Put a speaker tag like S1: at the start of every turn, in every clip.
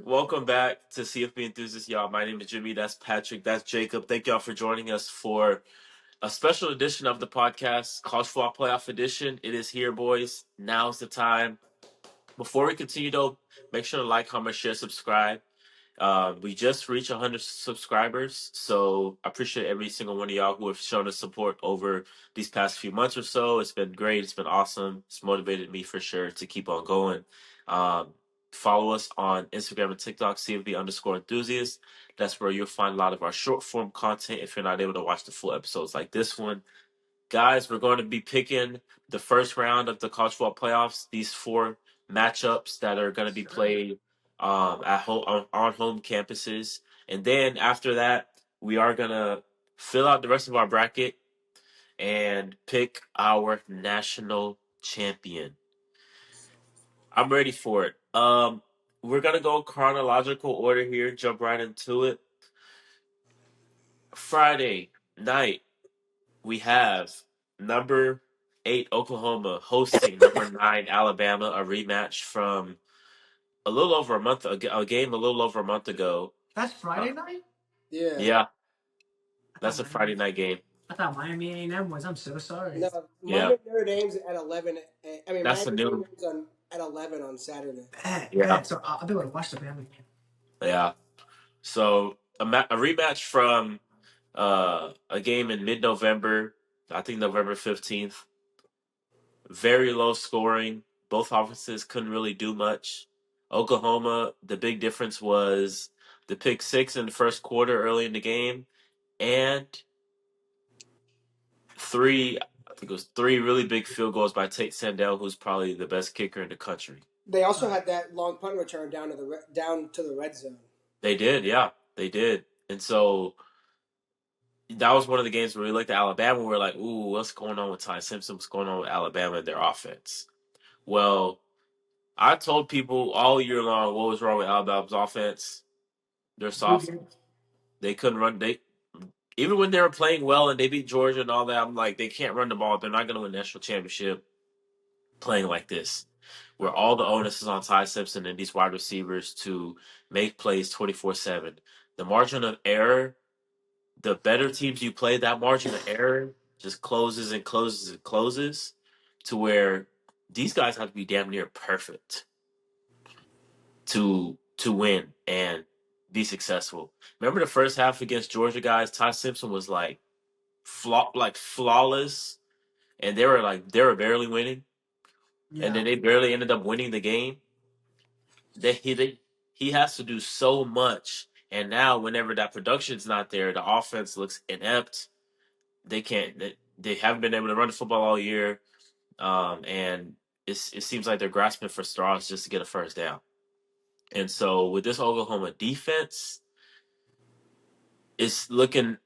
S1: Welcome back to CFB Enthusiasts, y'all. My name is Jimmy. That's Patrick. That's Jacob. Thank y'all for joining us for a special edition of the podcast, College Football Playoff Edition. It is here, boys. Now's the time. Before we continue, though, make sure to like, comment, share, subscribe. We just reached 100 subscribers, so I appreciate every single one of y'all who have shown us support over these past few months or so. It's been great. It's been awesome. It's motivated me for sure to keep on going. Um, Follow us on Instagram and TikTok, CFB_enthusiast. That's where you'll find a lot of our short form content if you're not able to watch the full episodes like this one. Guys, we're going to be picking the first round of the college football playoffs. These four matchups that are going to be played at home on home campuses, and then after that, we are going to fill out the rest of our bracket and pick our national champion. I'm ready for it. We're gonna go chronological order here. Jump right into it. Friday night, we have number 8 Oklahoma hosting number 9 Alabama, a rematch from a little over a month a game a little over a month ago.
S2: That's Friday night?
S3: Yeah.
S1: Yeah,
S2: I
S1: that's
S2: thought
S1: a Friday
S2: Miami.
S1: night game.
S2: I thought Miami A&M was. I'm so sorry.
S3: No,
S1: Yeah,
S3: Miami Notre Dame's at 11. I mean,
S1: that's a
S3: Miami
S1: new.
S3: Dame's at 11 on Saturday.
S1: Yeah,
S2: Bet. So I'll be able to watch the Bama game.
S1: yeah. So a rematch from a game in mid-November. I think November 15th. Very low scoring. Both offenses couldn't really do much. Oklahoma, the big difference was the pick six in the first quarter early in the game, and I think it was three really big field goals by Tate Sandell, who's probably the best kicker in the country.
S3: They also had that long punt return down to the red zone.
S1: They did, yeah, they did. And so that was one of the games where we looked at Alabama. We were like, ooh, what's going on with Ty Simpson? What's going on with Alabama and their offense? Well, I told people all year long what was wrong with Alabama's offense. They're soft. They couldn't run. They even when they were playing well and they beat Georgia and all that. I'm like, they can't run the ball. They're not going to win the national championship playing like this, where all the onus is on Ty Simpson and these wide receivers to make plays 24/7. The margin of error, the better teams you play, that margin of error just closes and closes and closes to where these guys have to be damn near perfect to win and be successful. Remember the first half against Georgia, guys? Ty Simpson was like flawless, and they were barely winning, and then they barely ended up winning the game. He has to do so much, and now whenever that production's not there, the offense looks inept. They can't. They haven't been able to run the football all year, and it seems like they're grasping for straws just to get a first down. And so with this Oklahoma defense, it's looking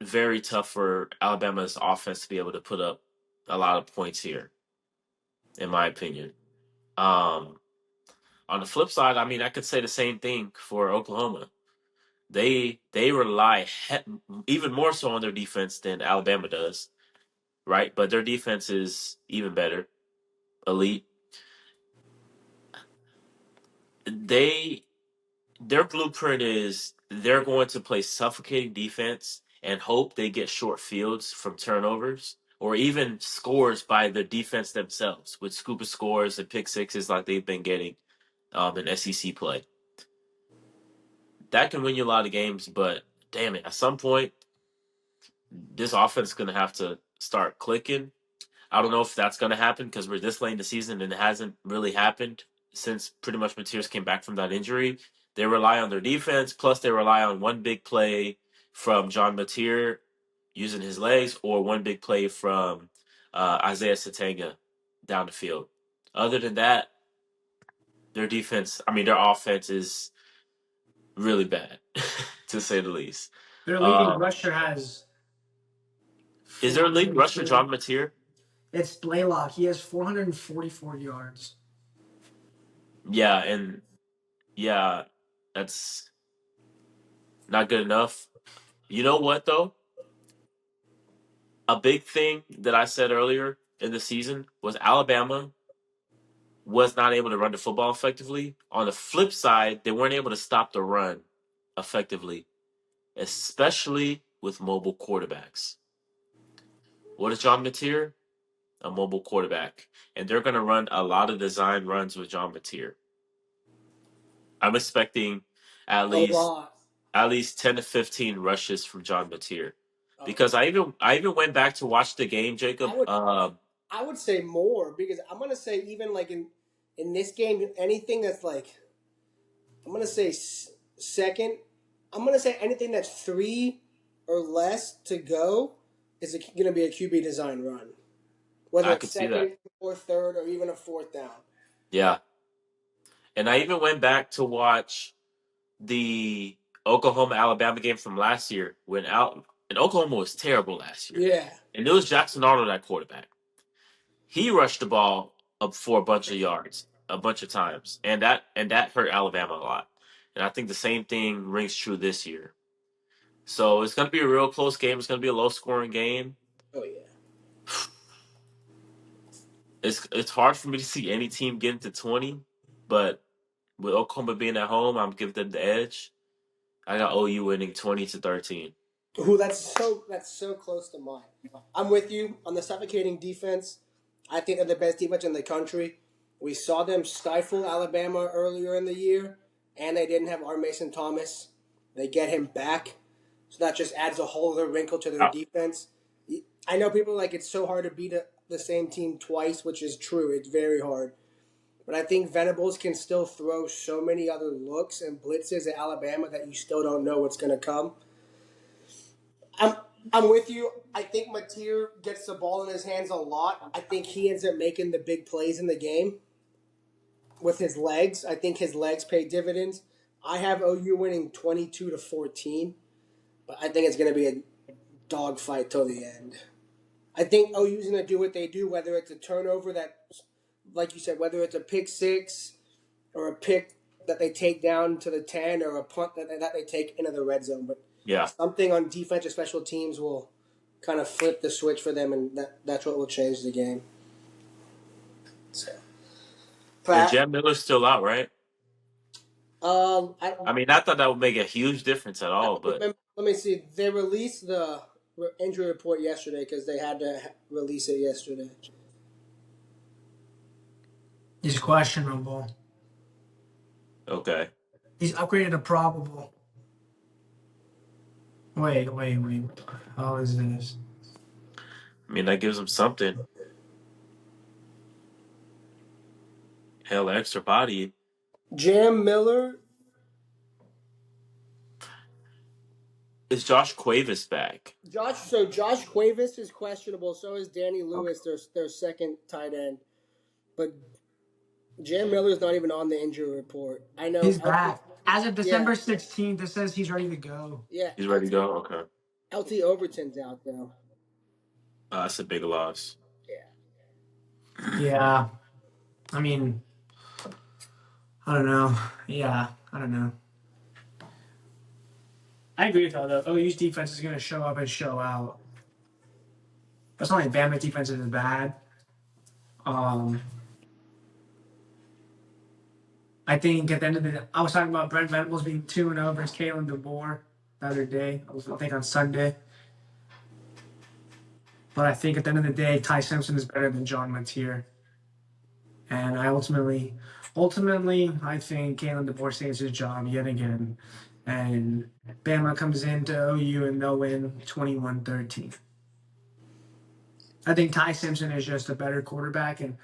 S1: very tough for Alabama's offense to be able to put up a lot of points here, in my opinion. On the flip side, I mean, I could say the same thing for Oklahoma. They rely even more so on their defense than Alabama does, right? But their defense is even better, elite. They Their blueprint is they're going to play suffocating defense and hope they get short fields from turnovers or even scores by the defense themselves with scuba scores and pick sixes like they've been getting in SEC play. That can win you a lot of games, but damn it, at some point, this offense is going to have to start clicking. I don't know if that's going to happen because we're this late in the season and it hasn't really happened since pretty much Mateers came back from that injury. They rely on their defense, plus they rely on one big play from John Mateer using his legs or one big play from Isaiah Satanga down the field. Other than that, their offense is really bad, to say the least.
S2: Their leading
S1: Um,
S2: rusher has
S1: is there a leading rusher
S2: 440.
S1: John Mateer?
S2: It's Blaylock. He has 444 yards.
S1: Yeah, and yeah, that's not good enough. You know what though? A big thing that I said earlier in the season was Alabama was not able to run the football effectively. On the flip side, they weren't able to stop the run effectively, especially with mobile quarterbacks. What is John Mateer? A mobile quarterback. And they're going to run a lot of design runs with John Mateer. I'm expecting at
S3: A
S1: least
S3: lot.
S1: 10 to 15 rushes from John Mateer.
S3: Oh.
S1: Because I even went back to watch the game, Jacob.
S3: I would say more because I'm gonna say even like in this game, anything that's like I'm gonna say second. I'm gonna say anything that's 3 or less to go is gonna be a QB design run, whether
S1: I
S3: it's
S1: could see that.
S3: second or third or even a fourth down.
S1: Yeah. And I even went back to watch the Oklahoma Alabama game from last year and Oklahoma was terrible last year.
S3: Yeah.
S1: And it was Jackson Arnold at quarterback. He rushed the ball up for a bunch of yards a bunch of times. And that hurt Alabama a lot. And I think the same thing rings true this year. So it's gonna be a real close game. It's gonna be a low scoring game.
S3: Oh yeah.
S1: It's hard for me to see any team getting to 20, but with Oklahoma being at home, I'm giving them the edge. I got OU winning 20-13.
S3: Ooh, that's so close to mine. I'm with you on the suffocating defense. I think they're the best defense in the country. We saw them stifle Alabama earlier in the year, and they didn't have our Mason Thomas. They get him back, so that just adds a whole other wrinkle to their defense. I know people are like it's so hard to beat the same team twice, which is true. It's very hard. But I think Venables can still throw so many other looks and blitzes at Alabama that you still don't know what's going to come. I'm with you. I think Mateer gets the ball in his hands a lot. I think he ends up making the big plays in the game with his legs. I think his legs pay dividends. I have OU winning 22-14, but I think it's going to be a dogfight till the end. I think OU's going to do what they do, whether it's a turnover that, like you said, whether it's a pick six or a pick that they take down to the 10 or a punt that they take into the red zone. But
S1: yeah,
S3: something on defense or special teams will kind of flip the switch for them, and that's what will change the game. So,
S1: and Jam Miller's still out, right? I mean, I thought that would make a huge difference at all, but
S3: let me see. They released the injury report yesterday because they had to release it yesterday.
S2: He's questionable.
S1: okay.
S2: He's upgraded to probable. Wait. How is this?
S1: I mean, that gives him something. Hell, extra body.
S3: Jam Miller.
S1: Is Josh Cuevas back?
S3: Josh Cuevas is questionable. So is Danny Lewis, their second tight end. But Jam Miller's not even on the injury report. I know
S2: he's back. As of December 16th, it says he's ready to go.
S3: Yeah.
S1: He's ready to go? Okay.
S3: LT Overton's out, though.
S1: That's a big loss.
S2: Yeah. I mean, I don't know. Yeah, I don't know. I agree with that, though. OU's defense is going to show up and show out. That's not like Bama's defense is bad. I think at the end of the day, I was talking about Brent Venables being 2-0 versus Kalen DeBoer the other day. I think on Sunday. But I think at the end of the day, Ty Simpson is better than John Mateer. And I ultimately, I think Kalen DeBoer saves his job yet again. And Bama comes into OU and they'll win 21-13. I think Ty Simpson is just a better quarterback. And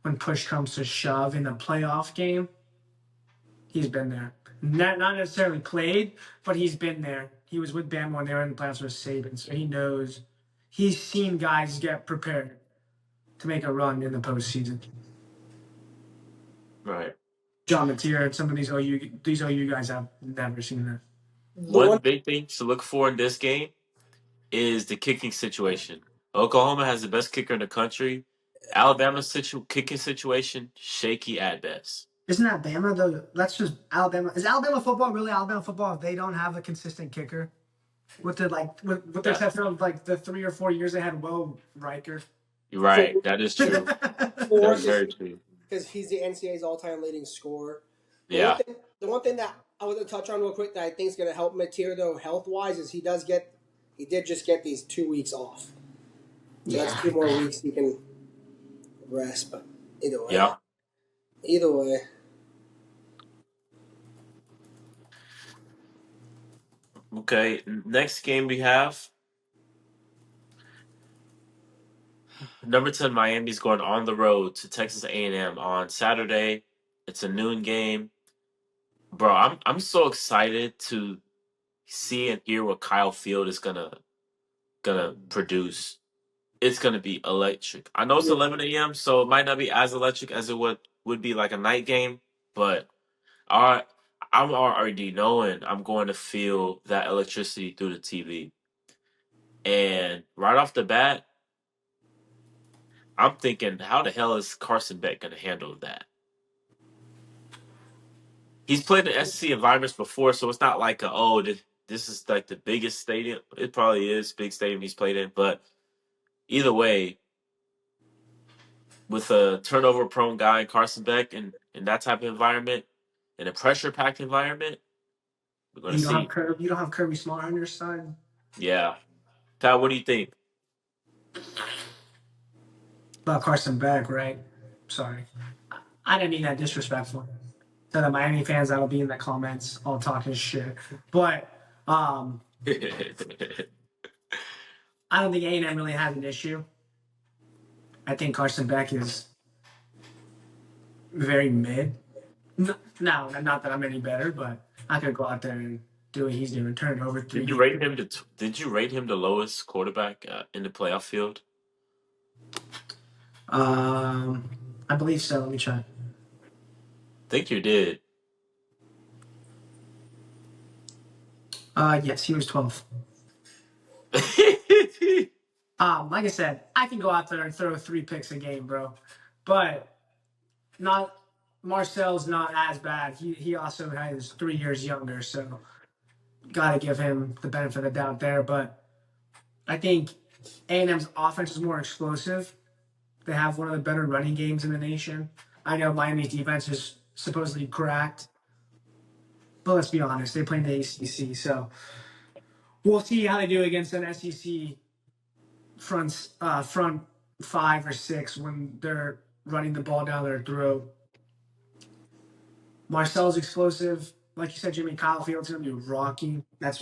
S2: when push comes to shove in a playoff game, he's been there. Not necessarily played, but he's been there. He was with Bama when they were in the playoffs with Saban. So he knows. He's seen guys get prepared to make a run in the postseason.
S1: Right.
S2: John Mateer and some of these OU guys have never seen that.
S1: One big thing to look for in this game is the kicking situation. Oklahoma has the best kicker in the country. Alabama's kicking situation, shaky at best.
S2: Isn't that Bama, though? That's just Alabama. Is Alabama football really Alabama football if they don't have a consistent kicker? With the exception of like the 3 or 4 years they had Will Riker.
S1: You're right. That is true. That's very true.
S3: because he's the NCAA's all-time leading scorer.
S1: Yeah.
S3: The one thing that I want to touch on real quick that I think is going to help Mateer though health-wise is he did just get these 2 weeks off. So that's 2 more weeks he can rest. But either way,
S1: Yeah.
S3: either way.
S1: Okay. Next game we have number 10 Miami's going on the road to Texas A&M on Saturday. It's a noon game. Bro, I'm so excited to see and hear what Kyle Field is gonna produce. It's gonna be electric. I know it's
S3: Yeah.
S1: 11 a.m., so it might not be as electric as it would be like a night game, but I I'm already knowing I'm going to feel that electricity through the TV. And right off the bat, I'm thinking, how the hell is Carson Beck gonna handle that? He's played in SEC environments before, so it's not like this is like the biggest stadium. It probably is big stadium he's played in, but either way, with a turnover prone guy, Carson Beck, in that type of environment, in a pressure packed environment, we're gonna see.
S2: You don't have Kirby Smart on your side.
S1: Yeah, Pat, what do you think?
S2: About Carson Beck, right? Sorry, I didn't mean that disrespectful. To the Miami fans that'll be in the comments all talking shit, but I don't think A&M really has an issue. I think Carson Beck is very mid. No, not that I'm any better, but I could go out there and do what he's doing, turn it over
S1: Did you
S2: 3.
S1: rate him Did you rate him the lowest quarterback in the playoff field?
S2: I believe so. Let me check.
S1: Think you did.
S2: Yes, he was 12th. Like I said, I can go out there and throw 3 picks a game, bro. But not Marcel's not as bad. He also has 3 years younger, so gotta give him the benefit of the doubt there. But I think A&M's offense is more explosive. They have one of the better running games in the nation. I know Miami's defense is supposedly cracked, but let's be honest, they play in the ACC, so we'll see how they do against an SEC front 5 or 6 when they're running the ball down their throat. Marcel's explosive, like you said, Jimmy. Kyle Field's gonna be rocking. That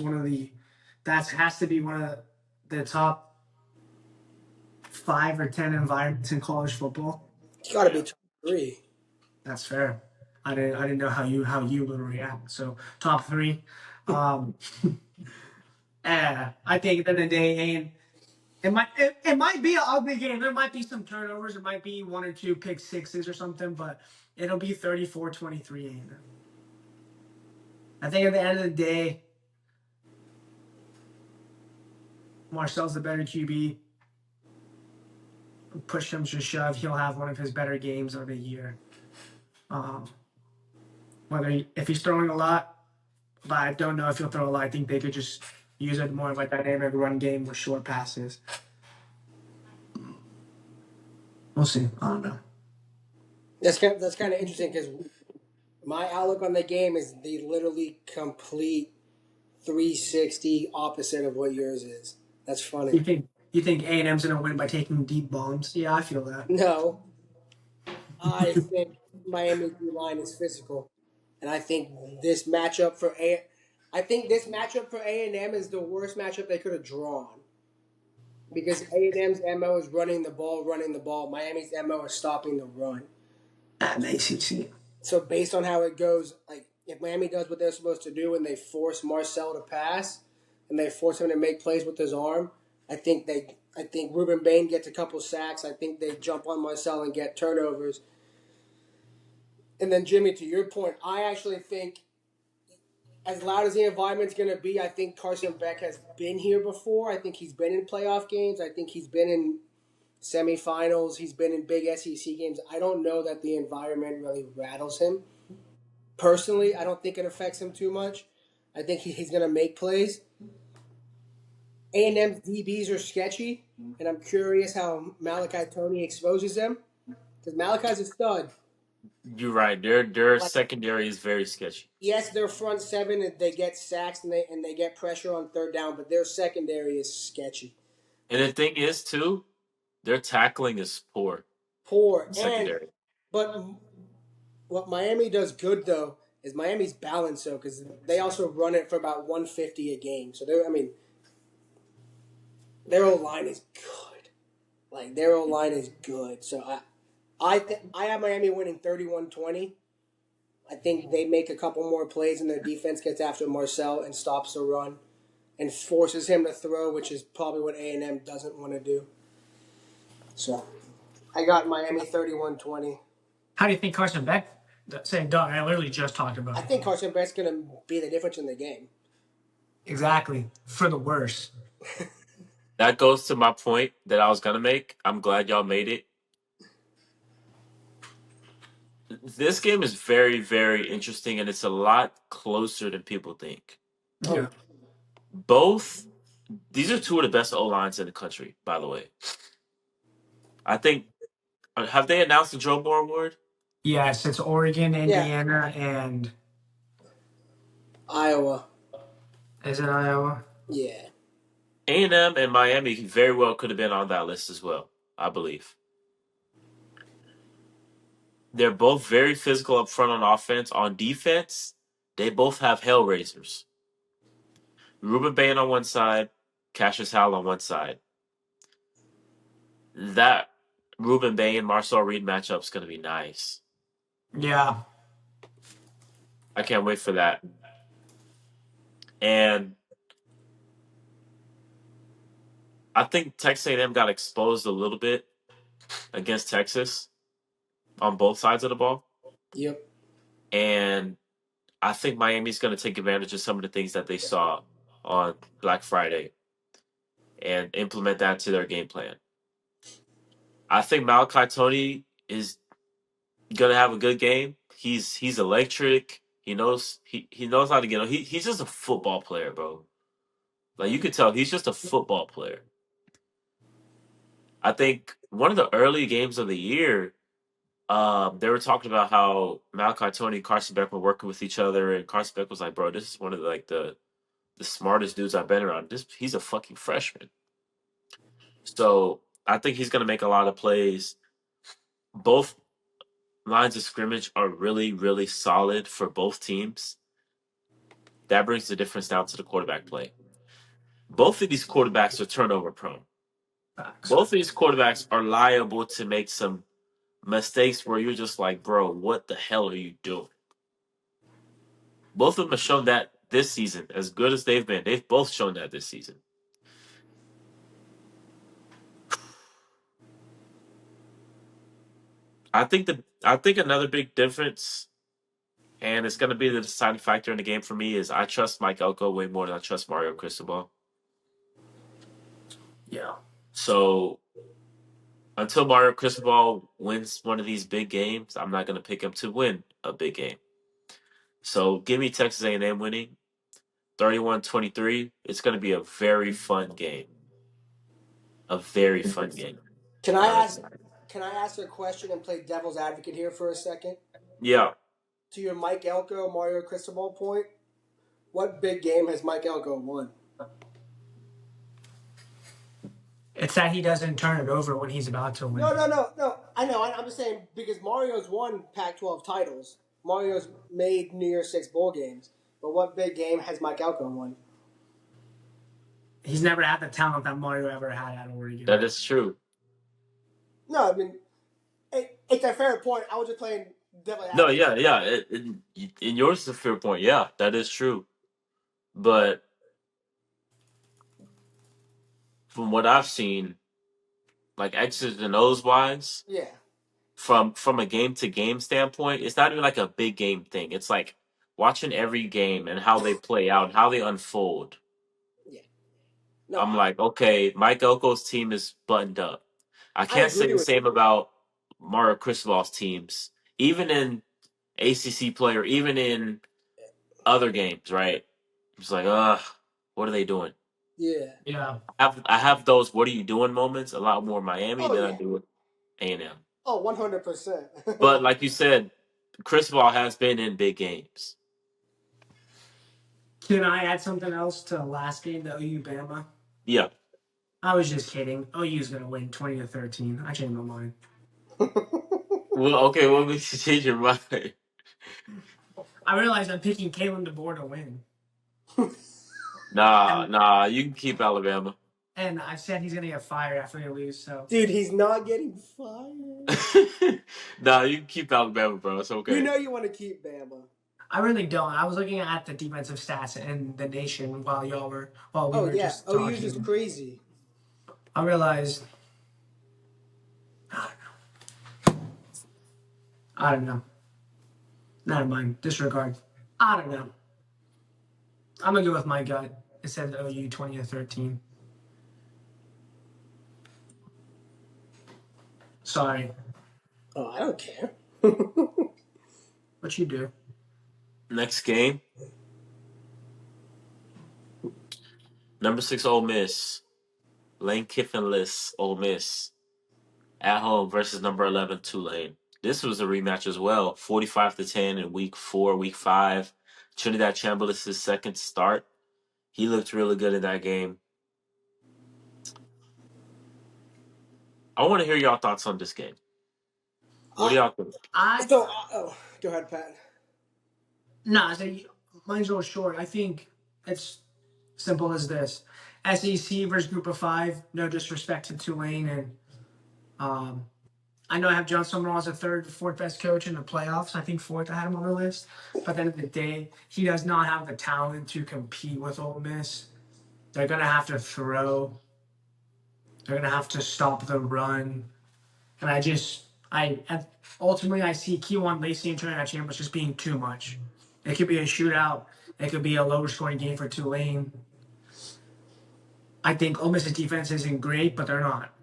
S2: has to be one of the top 5 or 10 environments in college football.
S3: It's got to be top 3.
S2: That's fair. I didn't know how you would react. So top 3. I think at the end of the day, and it might be an ugly game. There might be some turnovers. It might be 1 or 2 pick sixes or something, but it'll be 34-23. I think at the end of the day, Marcel's the better QB. Push him to shove, he'll have one of his better games of the year. If he's throwing a lot, but I don't know if he'll throw a lot. I think they could just use it more of like a dynamic run game with short passes. We'll see. I don't know.
S3: That's kind of interesting because my outlook on the game is the literally complete 360 opposite of what yours is. That's funny.
S2: You think A&M's gonna win by taking deep bombs? Yeah, I feel that.
S3: No, I think Miami's D line is physical, and I think this matchup for A&M is the worst matchup they could have drawn. Because A&M's MO is running the ball. Miami's MO is stopping the run.
S2: At ACC.
S3: So based on how it goes, like if Miami does what they're supposed to do and they force Marcel to pass and they force him to make plays with his arm, I think Ruben Bain gets a couple sacks. I think they jump on Marcel and get turnovers. And then Jimmy, to your point, I actually think as loud as the environment's going to be, I think Carson Beck has been here before. I think he's been in playoff games. I think he's been in semifinals. He's been in big SEC games. I don't know that the environment really rattles him. Personally, I don't think it affects him too much. I think he's going to make plays. A&M's DBs are sketchy, and I'm curious how Malachi Tony exposes them. Because Malachi's a stud.
S1: You're right. Their
S3: Like,
S1: secondary is very sketchy.
S3: yes, their front seven and they get sacks and they get pressure on third down, but their secondary is sketchy.
S1: And the thing is too, their tackling is poor.
S3: Poor. And
S1: Secondary.
S3: but what Miami does good though is Miami's balanced though because they also run it for about 150 a game. So I mean, their O line is good. Like their O line is good. So I have Miami winning 31-20. I think they make a couple more plays and their defense gets after Marcel and stops the run and forces him to throw, which is probably what A&M doesn't want to do. So I got Miami 31-20.
S2: How do you think Carson Beck? Saying Doug, I literally just talked about
S3: I
S2: it.
S3: think Carson Beck's going to be the difference in the game.
S2: Exactly, for the worse.
S1: That goes to my point that I was gonna make. I'm glad y'all made it. This game is very, very interesting, and it's a lot closer than people think.
S2: Yeah.
S1: Both these are two of the best O lines in the country, by the way. I think have they announced the Joe Moore Award?
S2: Yes, it's Oregon, Indiana, and
S3: Iowa.
S2: is it Iowa?
S3: Yeah.
S1: A&M and Miami very well could have been on that list as well, I believe. They're both very physical up front on offense. On defense, they both have hellraisers. Ruben Bain on one side, Cassius Howell on one side. That Ruben Bain Marcel Reed matchup is going to be nice.
S2: Yeah.
S1: I can't wait for that. And I think Texas A&M got exposed a little bit against Texas on both sides of the ball.
S3: Yep.
S1: And I think Miami's going to take advantage of some of the things that they saw on Black Friday and implement that to their game plan. I think Malachi Tony is going to have a good game. He's electric. He knows he knows how to get on. He's just a football player, bro. Like you could tell, he's just a football player. I think one of the early games of the year, they were talking about how Malachi Tony and Carson Beck were working with each other, and Carson Beck was like, "Bro, this is one of the smartest dudes I've been around. He's a fucking freshman." So I think he's gonna make a lot of plays. Both lines of scrimmage are really, really solid for both teams. That brings the difference down to the quarterback play. Both of these quarterbacks are turnover prone.
S2: Facts.
S1: Both of these quarterbacks are liable to make some mistakes where you're just like, bro, what the hell are you doing? Both of them have shown that this season, as good as they've been. They've both shown that this season. I think another big difference, and it's going to be the deciding factor in the game for me, is I trust Mike Elko way more than I trust Mario Cristobal.
S2: Yeah.
S1: So until Mario Cristobal wins one of these big games, I'm not going to pick him to win a big game. So give me Texas A&M winning 31-23. It's going to be a very fun game. A very fun game.
S3: Can I ask a question and play devil's advocate here for a second?
S1: Yeah.
S3: To your Mike Elko, Mario Cristobal point, what big game has Mike Elko won?
S2: It's that he doesn't turn it over when he's about to win.
S3: No. I know. I'm just saying because Mario's won Pac-12 titles. Mario's made New Year's Six bowl games. But what big game has Mike Elko won?
S2: He's never had the talent that Mario ever had at Oregon.
S1: That is true.
S3: No, I mean, it's a fair point. I was just playing devil's advocate.
S1: No, yeah. In yours is a fair point. Yeah, that is true. But from what I've seen, like X's and O's wise,
S3: Yeah.
S1: from a game to game standpoint, it's not even like a big game thing. It's like watching every game and how they play out, how they unfold.
S3: Yeah. No,
S1: I'm like, okay, Mike Elko's team is buttoned up. I can't say
S3: agree
S1: the
S3: with
S1: same about Mario Cristobal's teams, even in ACC play or even in other games, right? It's like, what are they doing?
S3: Yeah.
S2: Yeah.
S1: I have those "what are you doing" moments a lot more in Miami
S3: Oh,
S1: than I
S3: yeah.
S1: do with A&M.
S3: Oh, 100%.
S1: But like you said, Cristobal has been in big games.
S2: Can I add something else to the last game, the OU Bama?
S1: Yeah.
S2: I was just kidding. OU's gonna win 20-13. I changed my mind.
S1: Well, okay. What makes you change your mind?
S2: I realized I'm picking Kalen DeBoer to win,
S1: Nah. You can keep Alabama.
S2: and I said he's gonna get fired after they lose. So
S3: Dude, he's not getting fired.
S1: Nah, you can keep Alabama, bro. It's okay.
S3: You know you want to keep Bama.
S2: I really don't. I was looking at the defensive stats in the nation while we
S3: Oh
S2: were
S3: yeah,
S2: just
S3: OU's is
S2: talking.
S3: crazy.
S2: I realized I don't know. Never mind. Disregard. I don't know. I'm gonna go with my gut. It says OU 20-13. Sorry.
S3: Oh, I don't care.
S2: What you do?
S1: Next game. Number 6 Ole Miss. Lane Kiffinless Ole Miss. At home versus number 11 Tulane. This was a rematch as well. 45-10 in week 4, week 5. Trinidad Chambliss' second start. He looked really good in that game. I want to hear y'all thoughts on this game. What do y'all think?
S3: Go ahead, Pat.
S2: So mine's a little short. I think it's simple as this: SEC versus Group of Five. No disrespect to Tulane, and I know I have John Summerall as the third, fourth best coach in the playoffs. I think fourth. I had him on the list, but at the end of the day, he does not have the talent to compete with Ole Miss. They're gonna have to throw. They're gonna have to stop the run, and ultimately I see Kewan Lacey and Trinidad Chambliss just being too much. It could be a shootout. It could be a lower scoring game for Tulane. I think Ole Miss's defense isn't great, but they're not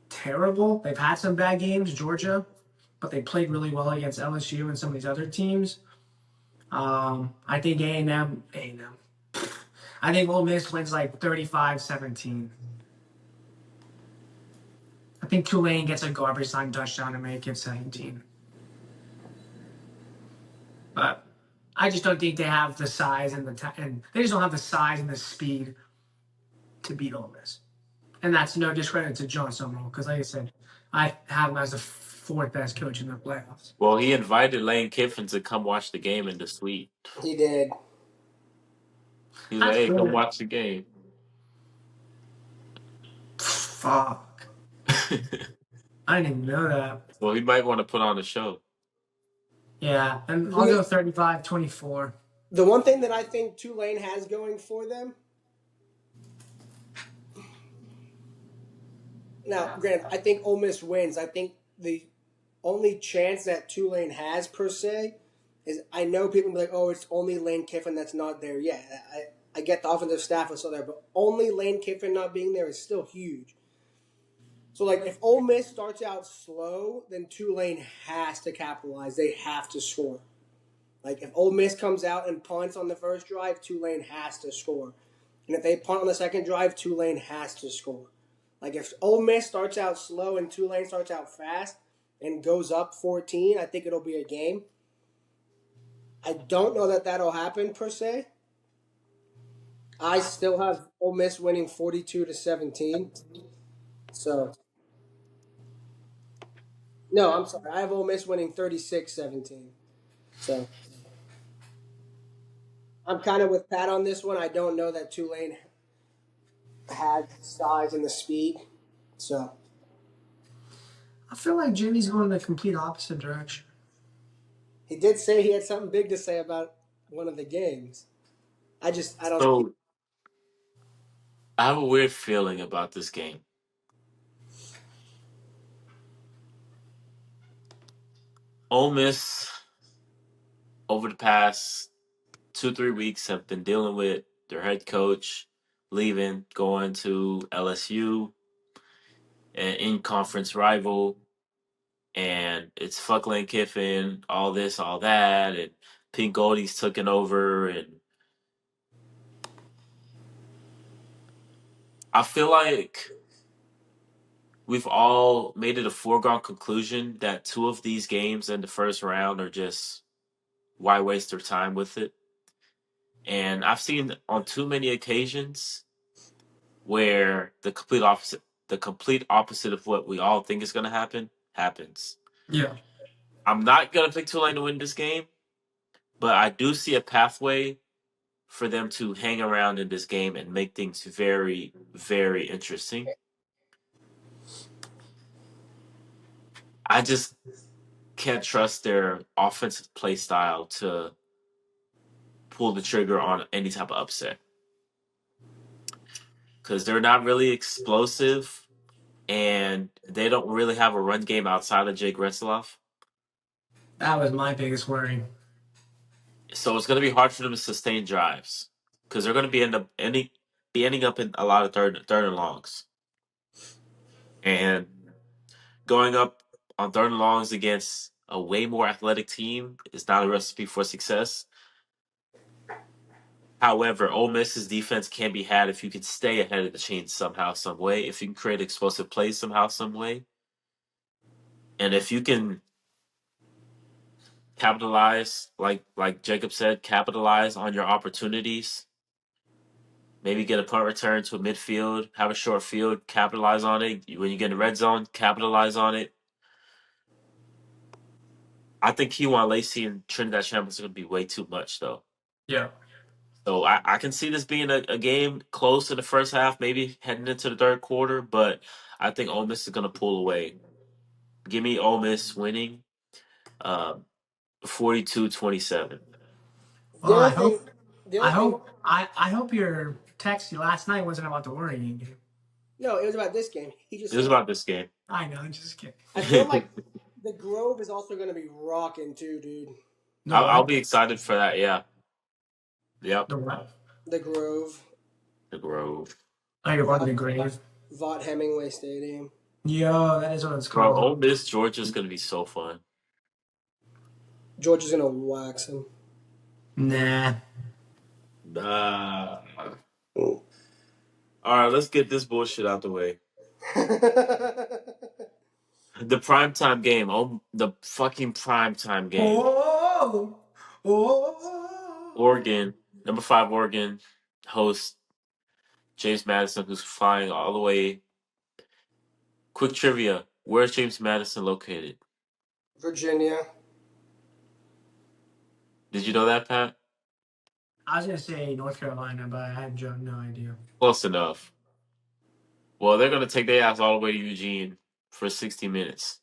S2: terrible. They've had some bad games, Georgia, but they played really well against LSU and some of these other teams. I think A&M. I think Ole Miss wins like 35-17. I think Tulane gets a garbage time touchdown to make it 17. But I just don't think they have the size and and they just don't have the size and the speed to beat Ole Miss. And that's no discredit to John Summerall, because like I said, I have him as the fourth best coach in the playoffs.
S1: Well, he invited Lane Kiffin to come watch the game in the suite.
S3: He did.
S1: He was like,
S2: That's
S1: hey, come
S2: good.
S1: watch the game.
S2: Fuck. I didn't even know that.
S1: Well, he might want to put on a show.
S2: Yeah, and I'll go 35-24.
S3: The one thing that I think Tulane has going for them. Now, granted, I think Ole Miss wins. I think the only chance that Tulane has per se is I know people be like, oh, it's only Lane Kiffin that's not there. Yeah, I get the offensive staff is still there, but only Lane Kiffin not being there is still huge. So, like, if Ole Miss starts out slow, then Tulane has to capitalize. They have to score. Like, if Ole Miss comes out and punts on the first drive, Tulane has to score. And if they punt on the second drive, Tulane has to score. Like, if Ole Miss starts out slow and Tulane starts out fast and goes up 14, I think it'll be a game. I don't know that that'll happen, per se. I still have Ole Miss winning 42-17. So, no, I'm sorry. I have Ole Miss winning 36-17. So, I'm kind of with Pat on this one. I don't know that Tulane had the size and the speed. So,
S2: I feel like Jimmy's going the complete opposite direction.
S3: he did say he had something big to say about one of the games. I don't.
S1: So, I have a weird feeling about this game. Ole Miss, over the past 2-3 weeks, have been dealing with their head coach leaving, going to LSU, an in-conference rival, and it's fuck Lane Kiffin, all this, all that, and Pete Goldie's taken over, and I feel like we've all made it a foregone conclusion that 2 of these games in the first round are just why waste their time with it. And I've seen on too many occasions where the complete opposite of what we all think is going to happen happens.
S2: Yeah.
S1: I'm not going to pick Tulane to win this game, but I do see a pathway for them to hang around in this game and make things very, very interesting. I just can't trust their offensive play style to pull the trigger on any type of upset because they're not really explosive and they don't really have a run game outside of Jake Retzloff.
S2: That was my biggest worry.
S1: So it's going to be hard for them to sustain drives because they're going to be ending up in a lot of third and longs, and going up on third and longs against a way more athletic team is not a recipe for success. However, Ole Miss's defense can be had if you can stay ahead of the chains somehow, some way. If you can create explosive plays somehow, some way, and if you can capitalize, like Jacob said, capitalize on your opportunities. Maybe get a punt return to a midfield, have a short field, capitalize on it. When you get in the red zone, capitalize on it. I think Kewan Lacey and Trinidad Champions are going to be way too much, though.
S2: Yeah.
S1: So I can see this being a game close in the first half, maybe heading into the third quarter, but I think Ole Miss is going to pull away. Give me Ole Miss winning 42-27.
S2: Well,
S3: The other thing,
S2: I hope your text last night wasn't about the Oregon game.
S3: no, it was about this game. He just
S1: It was
S3: said
S1: about this game.
S2: I know, just kidding.
S3: I feel like the Grove is also going to be rocking too, dude.
S2: No,
S1: I'll be excited for that, yeah. Yep.
S2: The what?
S3: The Grove.
S1: The Grove.
S2: Oh, you're going to be grave.
S3: Vaught Hemingway Stadium.
S2: Yo, that is what it's
S1: Bro,
S2: called.
S1: Ole Miss, Georgia's going to be so fun.
S3: Georgia's going to wax him.
S2: Nah.
S1: All right, let's get this bullshit out the way. The primetime game. Oh, the fucking primetime game.
S2: Oh.
S1: Oregon, number 5 Oregon, hosts James Madison, who's flying all the way. Quick trivia. Where's James Madison located?
S3: Virginia.
S1: Did you know that, Pat?
S2: I was going to say North Carolina, but I had no idea.
S1: Close enough. Well, they're going to take their ass all the way to Eugene for 60 minutes.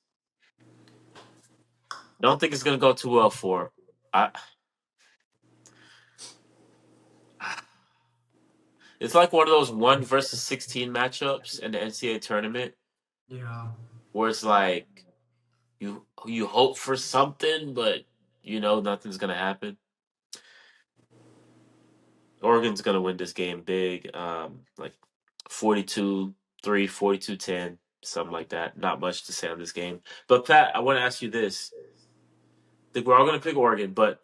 S1: Don't think it's going to go too well for them. It's like one of those 1 versus 16 matchups in the NCAA tournament.
S2: Yeah.
S1: Where it's like you hope for something, but you know nothing's gonna happen. Oregon's gonna win this game big, like 42-3, 42-10, something like that. Not much to say on this game. But Pat, I want to ask you this. I think we're all gonna pick Oregon, but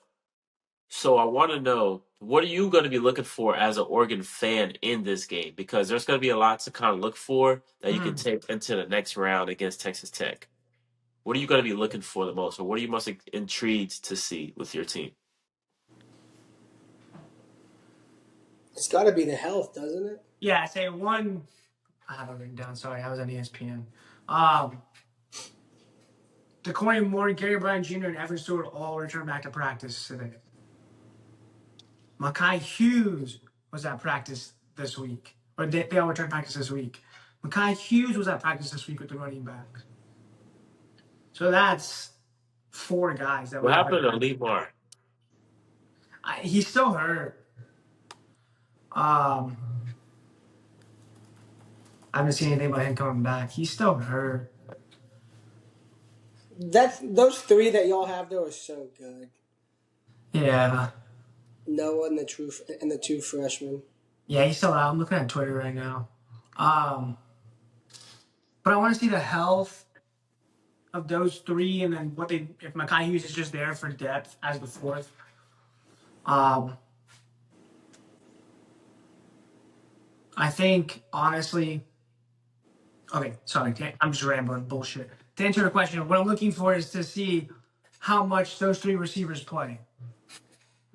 S1: so I want to know, what are you going to be looking for as an Oregon fan in this game? Because there's going to be a lot to kind of look for that you can take into the next round against Texas Tech. What are you going to be looking for the most, or what are you most intrigued to see with your team?
S3: It's got to be the health, doesn't it?
S2: Yeah, I say one. I have it written down. Sorry, I was on ESPN. DeCoy Moore, Gary Bryant Jr., and Evan Stewart all returned back to practice today. Makai Hughes was at practice this week. Or they all returned practice this week. Makai Hughes was at practice this week with the running backs. So that's 4 guys.
S1: What happened to Lemar?
S2: He's still hurt. I haven't seen anything about him coming back. He's still hurt.
S3: Those 3 that y'all have though are so good.
S2: Yeah.
S3: Noah and the 2 freshmen.
S2: Yeah, he's still out. I'm looking at Twitter right now. But I want to see the health of those 3, and then if Makai Hughes is just there for depth as the 4th. I think honestly, Okay, sorry, I'm just rambling bullshit. To answer your question, what I'm looking for is to see how much those three receivers play.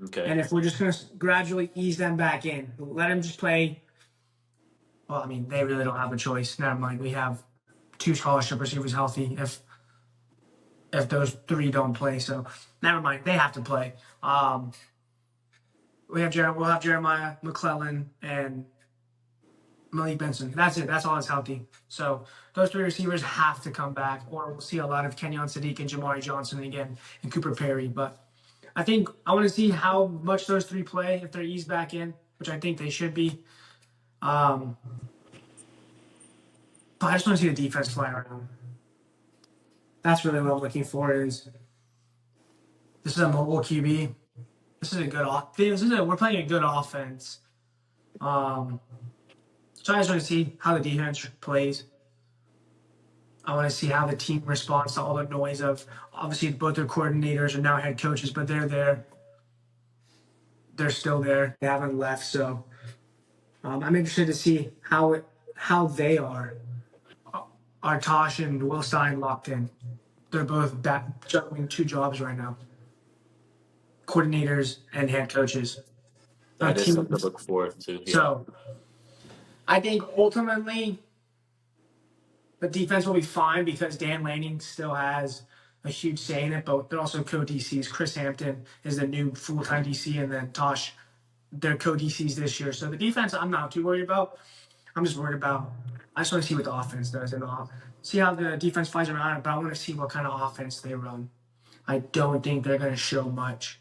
S1: Okay.
S2: And if we're just going to gradually ease them back in, let them just play. Well, I mean, they really don't have a choice. Never mind. We have 2 scholarship receivers healthy if those 3 don't play. So never mind. They have to play. We'll have Jeremiah McClellan and Malik Benson. That's it. That's all that's healthy. So those 3 receivers have to come back, or we'll see a lot of Kenyon Sadiq and Jamari Johnson again and Cooper Perry. But I think I want to see how much those 3 play if they're eased back in, which I think they should be. But I just want to see the defense fly around. That's really what I'm looking for. Is this is a mobile QB? This is a good we're playing a good offense. So I just want to see how the defense plays. I want to see how the team responds to all the noise of obviously both their coordinators are now head coaches, but they're there. They're still there. They haven't left. So I'm interested to see how they are. Are Tosh and Will Stein locked in? They're both juggling 2 jobs right now. Coordinators and head coaches.
S1: That is something to look forward to. Yeah.
S2: So I think ultimately the defense will be fine because Dan Lanning still has a huge say in it, but they're also co-DCs. Chris Hampton is the new full-time DC, and then Tosh, they're co-DCs this year. So the defense, I'm not too worried about. I'm just worried about. I just want to see what the offense does and see how the defense flies around it. But I want to see what kind of offense they run. I don't think they're going to show much.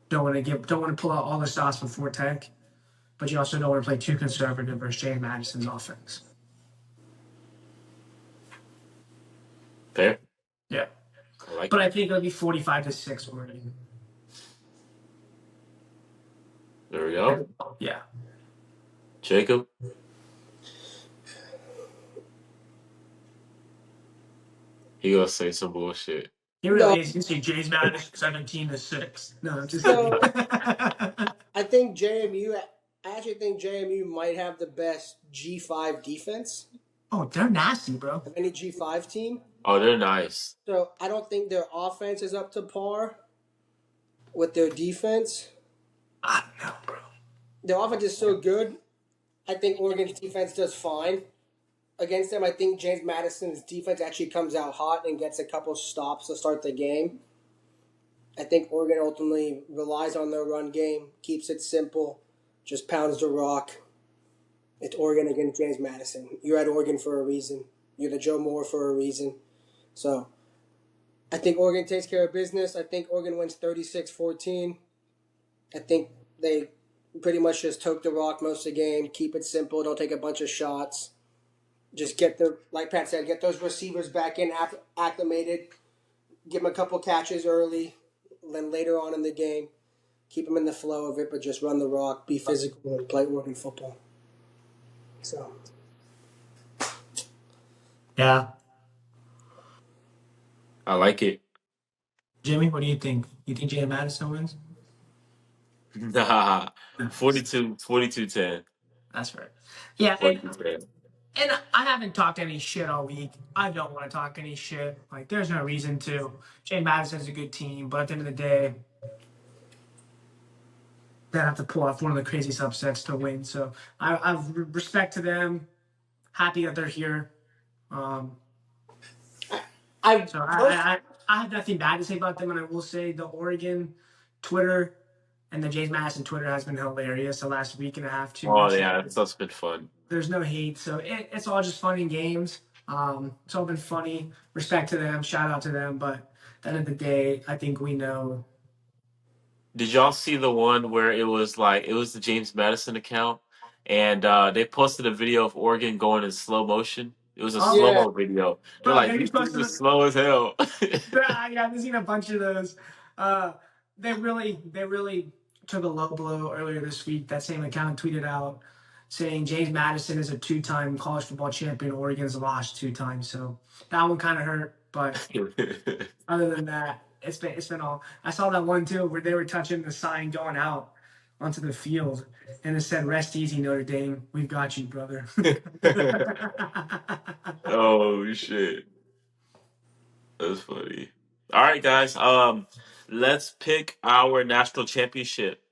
S2: Don't want to pull out all the stops before Tech, but you also don't want to play too conservative versus James Madison's offense.
S1: Fair.
S2: Yeah.
S1: I
S2: But I think it'll be 45-6 already.
S1: There we go.
S2: Yeah.
S1: Jacob? He gonna say some bullshit.
S2: He really is. You see James Madison 17-6. No, I'm just kidding.
S3: I think JMU. I actually think JMU might have the best G5 defense.
S2: Oh, they're nasty, bro.
S3: Of any G5 team.
S1: Oh, they're nice.
S3: So I don't think their offense is up to par with their defense.
S2: No, bro.
S3: Their offense is so good. I think Oregon's defense does fine against them. I think James Madison's defense actually comes out hot and gets a couple stops to start the game. I think Oregon ultimately relies on their run game, keeps it simple, just pounds the rock. It's Oregon against James Madison. You're at Oregon for a reason. You're the Joe Moore for a reason. So I think Oregon takes care of business. I think Oregon wins 36-14. I think they pretty much just tote the rock most of the game, keep it simple, don't take a bunch of shots. Just like Pat said, get those receivers back in, acclimated, give them a couple catches early, then later on in the game, keep them in the flow of it, but just run the rock, be physical, and play Oregon football. So.
S2: Yeah.
S1: I like it.
S2: Jimmy, what do you think? You think James Madison wins?
S1: Nah. 42-10.
S2: That's right. Yeah,
S1: 42-10.
S2: and I haven't talked any shit all week. I don't want to talk any shit. Like, there's no reason to. James Madison's a good team, but at the end of the day, they have to pull off one of the craziest upsets to win. So I have respect to them. Happy that they're here. I have nothing bad to say about them, and I will say the Oregon Twitter and the James Madison Twitter has been hilarious the last week and a half, 2 weeks.
S1: Oh, yeah, that's been fun.
S2: There's no hate, so it's all just fun and games. It's all been funny. Respect to them, shout out to them, but at the end of the day, I think we know.
S1: Did y'all see the one where it was the James Madison account, and they posted a video of Oregon going in slow motion? It was a slow-mo video. They're like, these things are slow as hell.
S2: Yeah, I've seen a bunch of those. They really took a low blow earlier this week. That same account tweeted out saying James Madison is a 2-time college football champion. Oregon's lost 2 times, so that one kind of hurt. But other than that, it's been all. I saw that one too where they were touching the sign going out onto the field and it said, "Rest easy, Notre Dame. We've got you, brother."
S1: Oh shit, that's funny. All right, guys. Let's pick our national championship.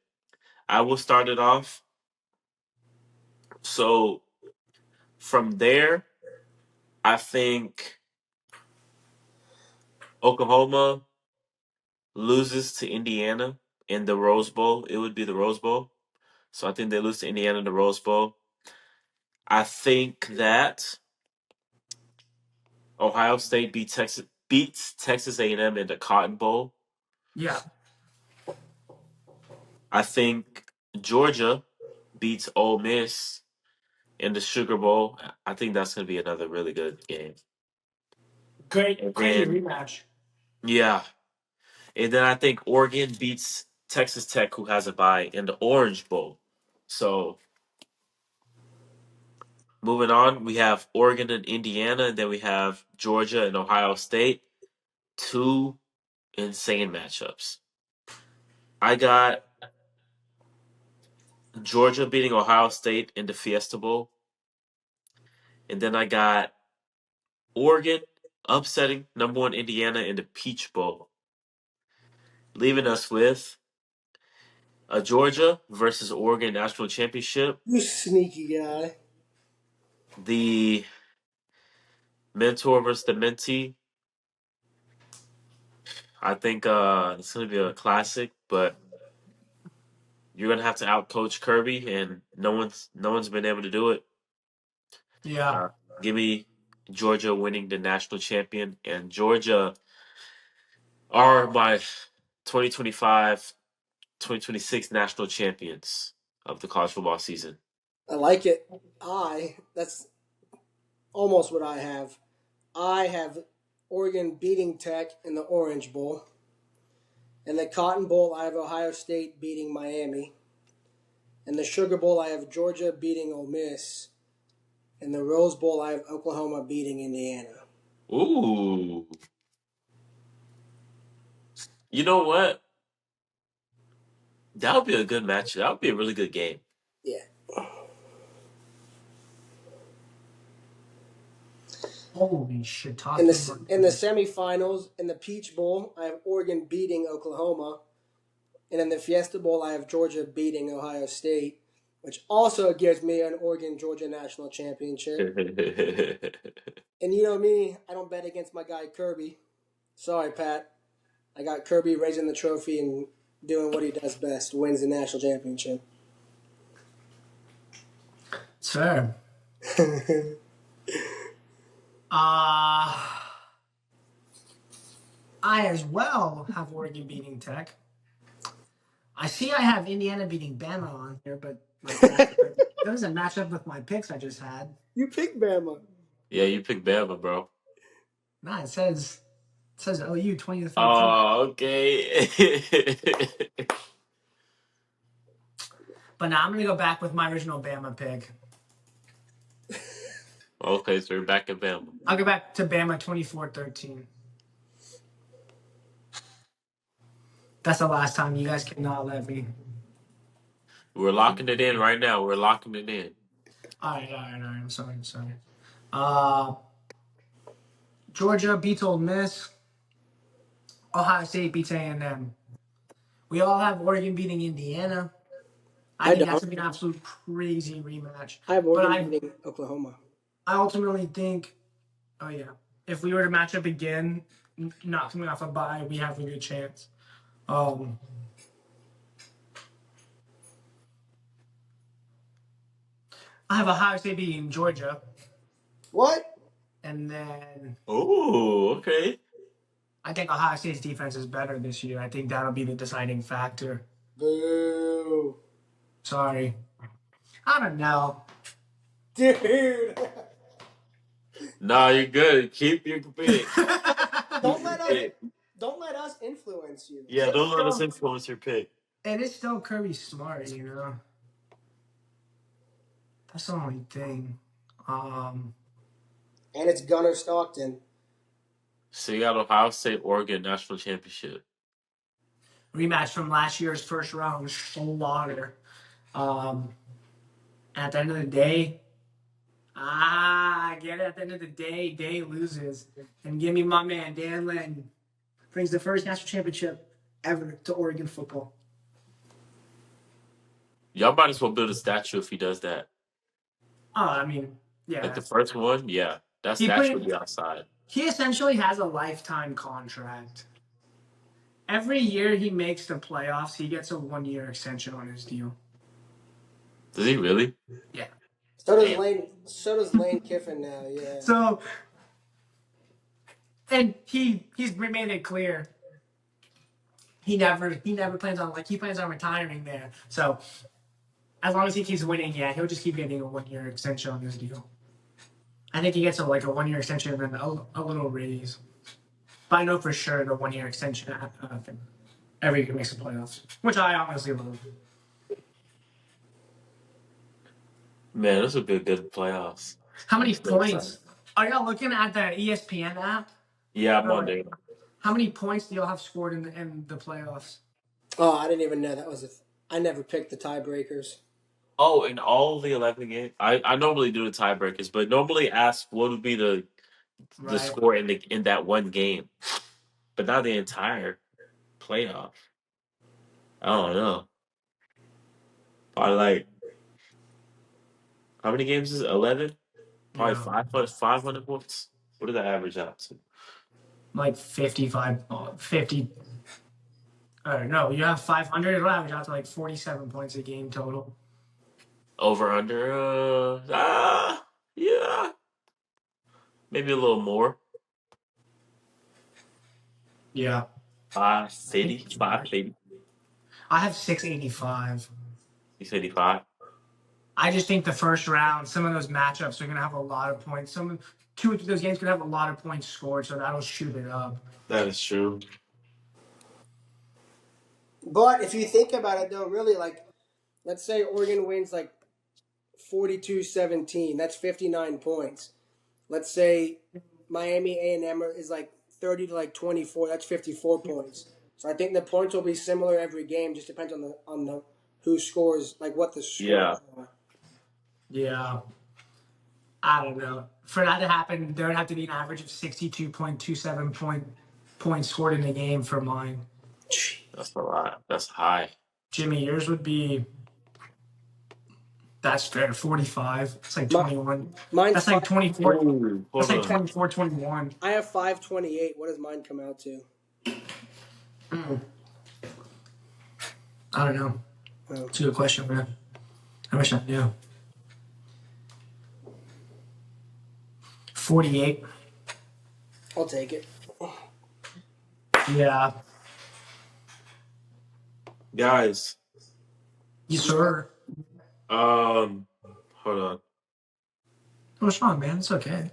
S1: I will start it off. So from there, I think Oklahoma loses to Indiana in the Rose Bowl. It would be the Rose Bowl. So I think they lose to Indiana in the Rose Bowl. I think that Ohio State beats Texas A&M in the Cotton Bowl.
S2: Yeah.
S1: I think Georgia beats Ole Miss in the Sugar Bowl. I think that's going to be another really good game.
S2: Great,
S1: And
S2: crazy
S1: then,
S2: rematch.
S1: yeah. And then I think Oregon beats Texas Tech, who has a bye, in the Orange Bowl. So moving on, we have Oregon and Indiana, and then we have Georgia and Ohio State. Two insane matchups. I got Georgia beating Ohio State in the Fiesta Bowl. And then I got Oregon upsetting number one Indiana in the Peach Bowl. Leaving us with a Georgia versus Oregon national championship.
S3: You sneaky guy.
S1: The mentor versus the mentee. I think it's going to be a classic, but you're going to have to outcoach Kirby, and no one's been able to do it.
S2: Yeah.
S1: Give me Georgia winning the national champion, and Georgia are my 2025-2026 national champions of the college football season.
S3: I like it. That's almost what I have. I have Oregon beating Tech in the Orange Bowl. In the Cotton Bowl, I have Ohio State beating Miami. In the Sugar Bowl, I have Georgia beating Ole Miss. In the Rose Bowl, I have Oklahoma beating Indiana.
S1: Ooh. You know what? That would be a good match. That would be a really good game.
S3: Yeah.
S2: Holy shit!
S3: In
S2: Talking
S3: the
S2: about
S3: in the semifinals, in the Peach Bowl, I have Oregon beating Oklahoma, and in the Fiesta Bowl, I have Georgia beating Ohio State, which also gives me an Oregon Georgia national championship. And you know me, I don't bet against my guy Kirby. Sorry, Pat. I got Kirby raising the trophy and doing what he does best, wins the national championship.
S2: sir. I as well have Oregon beating Tech. I see I have Indiana beating Bama on here, but that doesn't match up with my picks I just had.
S3: You picked Bama.
S1: Yeah, you picked Bama, bro.
S2: Nah, it says OU 20-13.
S1: Oh, okay.
S2: But now I'm gonna go back with my original Bama pick.
S1: Okay, so you're back at Bama.
S2: I'll go back to Bama 24-13. That's the last time. You guys cannot let me.
S1: We're locking it in right now. We're locking it in.
S2: All right. I'm sorry. Georgia beats Ole Miss. Ohio State beats A&M. We all have Oregon beating Indiana. I think that's gonna be an absolute crazy rematch.
S3: I have Oregon beating Oklahoma.
S2: I ultimately think, oh yeah, if we were to match up again, not coming off a bye, we have a good chance. I have Ohio State beating Georgia.
S3: What?
S2: And then
S1: Oh, okay.
S2: I think Ohio State's defense is better this year. I think that'll be the deciding factor.
S3: Boo.
S2: Sorry. I don't know.
S3: Dude.
S1: Nah, you're good. Keep your pick.
S3: Don't let us influence you.
S1: Yeah, don't let us influence your pick.
S2: And it's still Kirby Smart, you know. That's the only thing.
S3: And it's Gunnar Stockton.
S1: So you got Ohio State, Oregon national championship.
S2: rematch from last year's first round slaughter. At the end of the day, I get it. At the end of the day, Day loses. And give me my man, Dan Lin. Brings the first national championship ever to Oregon football.
S1: Y'all might as well build a statue if he does that.
S2: Oh, I mean, yeah.
S1: Like the first one, yeah. That
S2: He
S1: statue
S2: played-
S1: will be outside.
S2: He essentially has a lifetime contract. Every year he makes the playoffs, he gets a 1-year extension on his deal.
S1: Does he really?
S2: Yeah.
S3: So does
S1: Damn.
S3: Lane. So does Lane Kiffin now. Yeah.
S2: So, and he's made it clear he never plans on he plans on retiring there. So, as long as he keeps winning, yeah, he'll just keep getting a 1-year extension on his deal. I think he gets a 1-year extension and then a little raise. But I know for sure the 1-year extension every year makes the playoffs, which I honestly love.
S1: Man, this would be a good playoffs.
S2: How many
S1: I'm so
S2: points?
S1: excited.
S2: Are y'all looking at the ESPN app?
S1: Yeah, I'm on there.
S2: How many points do y'all have scored in the playoffs?
S3: Oh, I didn't even know that was I never picked the tiebreakers.
S1: Oh, in all the 11 games, I normally do the tiebreakers, but normally ask what would be the
S2: Right.
S1: score in that one game, but not the entire playoff. I don't know. Probably like how many games is it? 11? Probably
S2: Yeah.
S1: 500 points. What did that average out to?
S2: Like 55, 50. No, you have 500. It'll average out to like 47 points a game total.
S1: Over under? Yeah, maybe a little more.
S2: Yeah.
S1: 550.
S2: I have 685.
S1: 685.
S2: I just think the first round, some of those matchups are going to have a lot of points. Two of those games could have a lot of points scored, so that'll shoot it up.
S1: That is true.
S3: But if you think about it, though, really, let's say Oregon wins 42-17. That's 59 points. Let's say Miami A&M is 30 to 24. That's 54 points. So I think the points will be similar every game. Just depends on the who scores, what the scores are.
S2: Yeah. I don't know. For that to happen, there would have to be an average of 62.27 points scored in a game for mine.
S1: That's a lot. That's high.
S2: Jimmy, yours would be. That's fair. 45. It's like 21.
S3: Mine's
S2: That's like 24.
S1: Ooh,
S2: That's like
S1: hold on.
S2: 24, 21.
S3: I have 528. What does mine come out to?
S2: I don't know.
S3: Oh.
S2: It's a good question, man. I wish I knew. 48.
S3: I'll take it.
S2: Yeah.
S1: Guys,
S2: Yes, sir.
S1: hold on.
S2: What's wrong, man? It's okay.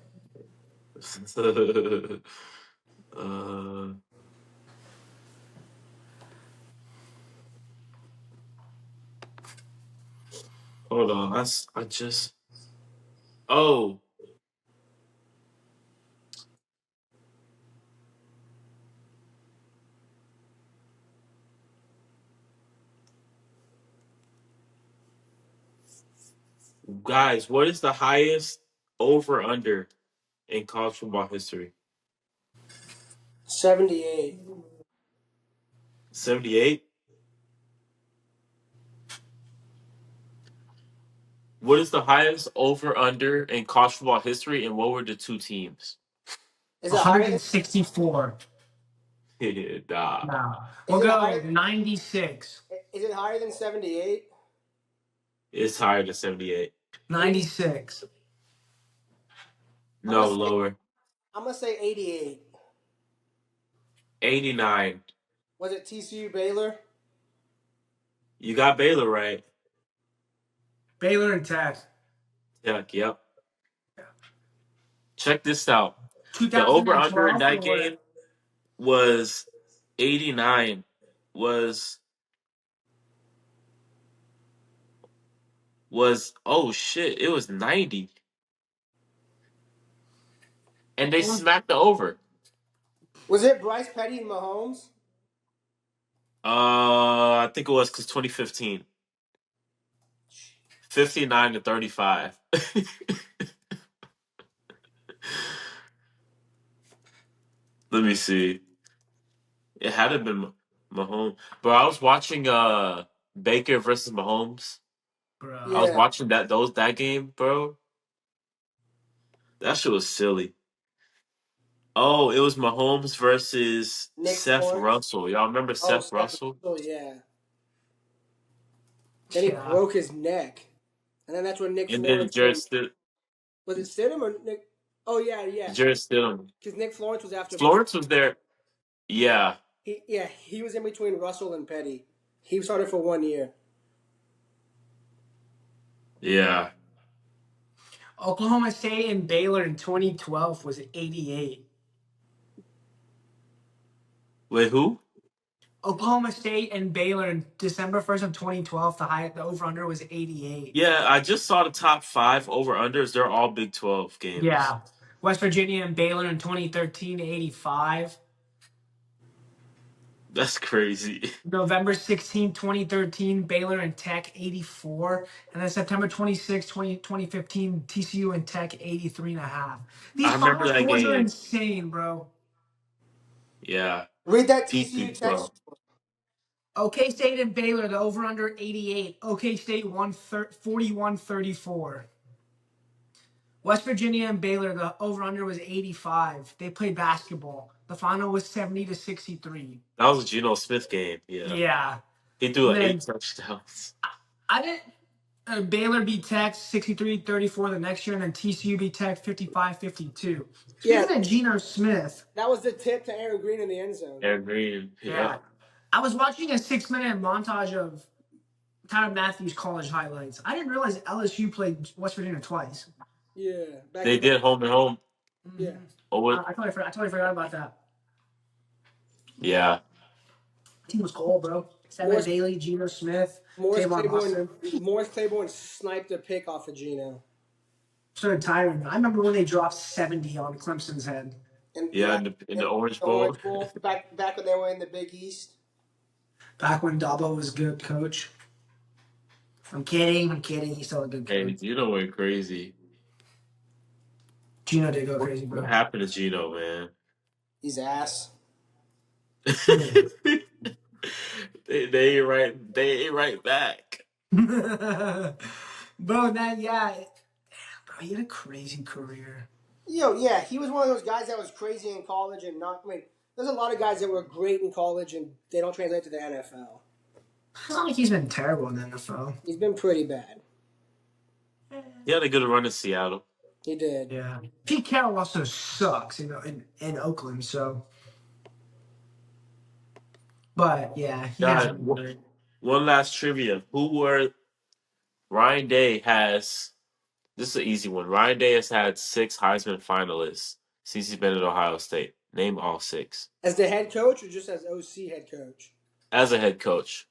S1: Hold on. I just. Oh. Guys, what is the highest over under in college football history?
S3: 78.
S1: 78? What is the highest over under in college football history, and what were the two teams?
S3: Is it higher than
S2: 164.
S1: Nah.
S2: No.
S3: Is
S2: We'll
S3: it
S2: go
S3: higher-
S2: 96.
S3: Is it higher than 78?
S1: It's higher than 78.
S2: 96.
S1: No, lower.
S3: I'm gonna say 88.
S1: 89.
S3: Was it TCU Baylor?
S1: You got Baylor right.
S2: Baylor and Tech.
S1: Yep. Check this out. The
S2: 2012
S1: over under in that
S2: or-
S1: game was 89. Was oh shit, it was 90. And they smacked the over.
S3: Was it Bryce Petty and Mahomes?
S1: I think it was because 2015. 59-35. Let me see. It had to have been Mahomes. Bro, I was watching Baker versus Mahomes.
S2: Bro.
S1: I was
S3: Yeah.
S1: watching that game, bro. That shit was silly. Oh, it was Mahomes versus
S3: Nick
S1: Seth
S3: Florence.
S1: Russell. Y'all remember
S3: Oh,
S1: Seth
S3: Seth
S1: Russell?
S3: Russell, yeah. Then he
S2: Yeah.
S3: broke his neck. And then that's when Nick
S1: And then
S3: Florence came. Was it Stidham or Nick? Oh, yeah.
S1: Jared Stidham.
S3: Because Nick Florence was after both.
S1: Florence was there. Yeah.
S3: He was in between Russell and Petty. He started for 1 year.
S1: Yeah.
S2: Oklahoma State and Baylor in 2012 was 88.
S1: Wait, who?
S2: Oklahoma State and Baylor in December 1st of 2012, the over-under was 88.
S1: Yeah, I just saw the top 5 over-unders. They're all Big 12 games.
S2: Yeah. West Virginia and Baylor in 2013, 85.
S1: That's crazy.
S2: November 16, 2013, Baylor and Tech, 84. And then September 26, 2015, TCU and Tech, 83.5.
S1: I
S2: These
S1: remember
S2: final
S1: that
S2: scores are
S1: game.
S2: insane, bro.
S1: Yeah.
S3: Read that
S1: Peak
S3: TCU
S1: Big 12.
S3: text.
S2: OK State and Baylor, the over-under 88. OK State won 41-34. West Virginia and Baylor, the over-under was 85. They played basketball. The final was 70-63.
S1: That was a Geno Smith game. Yeah.
S2: Yeah.
S1: He threw
S2: And
S1: like
S2: then
S1: 8 touchdowns.
S2: I didn't. Baylor beat Tech 63-34 the next year, and then TCU beat Tech 55-52.
S3: Yeah.
S2: Speaking of Geno Smith,
S3: That was the tip to Aaron Green in the end zone.
S1: Aaron Green. Yeah.
S2: I was watching a 6-minute montage of Tyrann Matthews college highlights. I didn't realize LSU played West Virginia twice.
S3: Yeah.
S1: They did home and home.
S3: Yeah.
S1: Oh, what?
S2: I totally forgot about that.
S1: Yeah.
S2: Team was cold, bro. Seven Bailey, Geno Smith, Tavon Austin.
S3: Morris Claiborne sniped a pick off of Geno.
S2: So did Tyrann. I remember when they dropped 70 on Clemson's head.
S3: In
S1: the Orange Bowl.
S3: Back when they were in the Big East.
S2: Back when Dabo was a good coach. I'm kidding. He's still a good coach.
S1: Hey, Geno went crazy.
S2: Geno did go crazy, bro.
S1: What happened to Geno, man?
S3: He's ass.
S1: they ain't right back.
S2: Bro, bro, he had a crazy career.
S3: Yeah, he was one of those guys that was crazy in college and not. I mean, there's a lot of guys that were great in college and they don't translate to the NFL.
S2: It's not like he's been terrible in the NFL.
S3: He's been pretty bad.
S1: He had a good run in Seattle.
S3: He did.
S2: Yeah. Pete Carroll also sucks, in Oakland, so. But yeah, he has.
S1: One last trivia. Ryan Day has. This is an easy one. Ryan Day has had 6 Heisman finalists since he's been at Ohio State. Name all 6.
S3: As the head coach or just as OC head coach?
S1: As a head coach.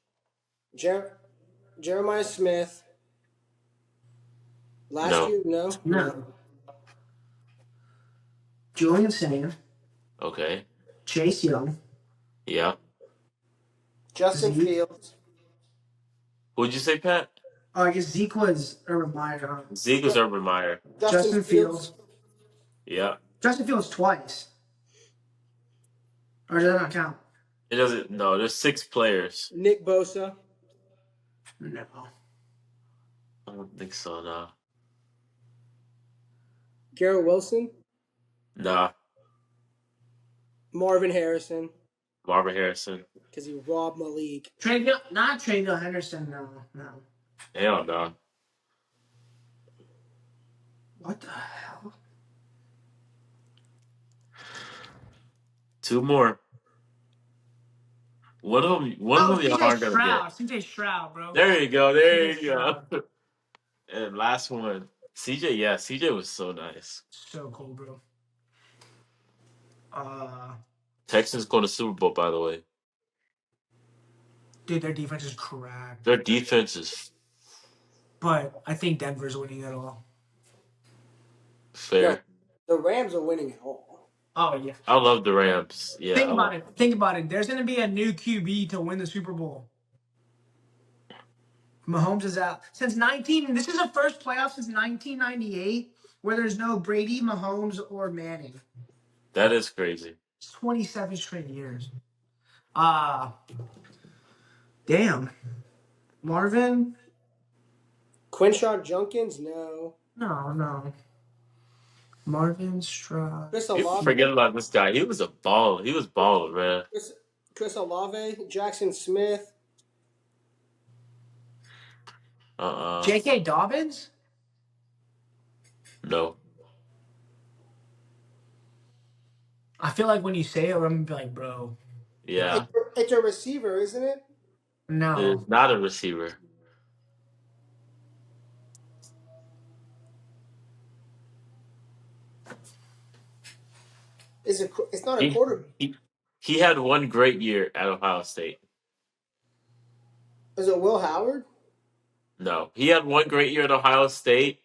S3: Jeremiah Smith. Last year? No.
S2: Julian Sanger.
S1: Okay.
S2: Chase Young.
S1: Yeah.
S3: Justin Fields.
S1: Who'd you say, Pat?
S2: Oh, I guess Zeke was Urban Meyer.
S1: Zeke was Urban Meyer.
S3: Justin Fields.
S1: Yeah.
S2: Justin Fields twice. Or does that not count?
S1: It doesn't. No, there's 6 players.
S3: Nick Bosa.
S2: No.
S1: I don't think so, no.
S3: Garrett Wilson.
S1: Nah.
S3: Marvin Harrison.
S1: Because
S3: he robbed Malik.
S2: Not Travion Henderson, no.
S1: Hell no.
S2: What the hell?
S1: 2 more. One of them y'all aren't gonna get.
S2: CJ Stroud, bro.
S1: There you go. And last one. CJ was so nice.
S2: So cool, bro.
S1: Texans going to Super Bowl, by the way.
S2: Dude, their defense is cracked.
S1: Their defense is.
S2: But I think Denver's winning it all.
S1: Fair.
S3: No, the Rams are winning it all.
S2: Oh yeah.
S1: I love the Rams. Yeah,
S2: Think about it. Think about it. There's gonna be a new QB to win the Super Bowl. Mahomes is out since 19. This is the first playoff since 1998 where there's no Brady, Mahomes, or Manning.
S1: that is crazy.
S2: It's 27 straight years. Uh damn. Marvin?
S3: Quinshaw Junkins, no.
S2: No. Marvin Stroud.
S3: Chris
S1: People
S3: Olave,
S1: forget about this guy. He was a baller. He was baller, man.
S3: Chris Olave, Jackson Smith.
S2: J.K. Dobbins?
S1: No.
S2: I feel like when you say it, I'm gonna be like, bro.
S1: Yeah.
S3: It's a receiver, isn't it?
S2: No.
S1: It's not a receiver.
S3: It's not a
S1: He,
S3: quarterback.
S1: he had one great year at Ohio State.
S3: Is it Will Howard?
S1: No. He had one great year at Ohio State,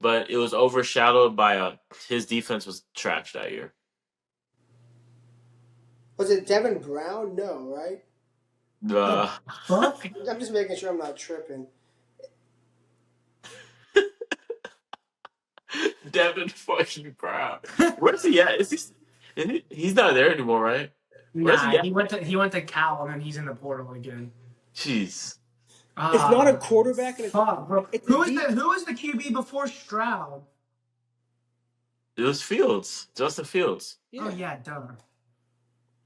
S1: but it was overshadowed by his defense was trash that year.
S3: Was it Devin Brown? No, right?
S2: Fuck?
S3: I'm just making sure I'm not tripping.
S1: Devin fucking Brown. Where's he at? He's not there anymore, right? Where's he
S2: Nah,
S1: at?
S2: he went to Cal and then he's in the portal again.
S1: Jeez.
S3: It's not a quarterback, and
S2: Fuck, bro.
S3: it's
S2: Who was the QB before Stroud?
S1: It was Fields. Justin Fields.
S3: Yeah.
S2: Oh yeah, duh.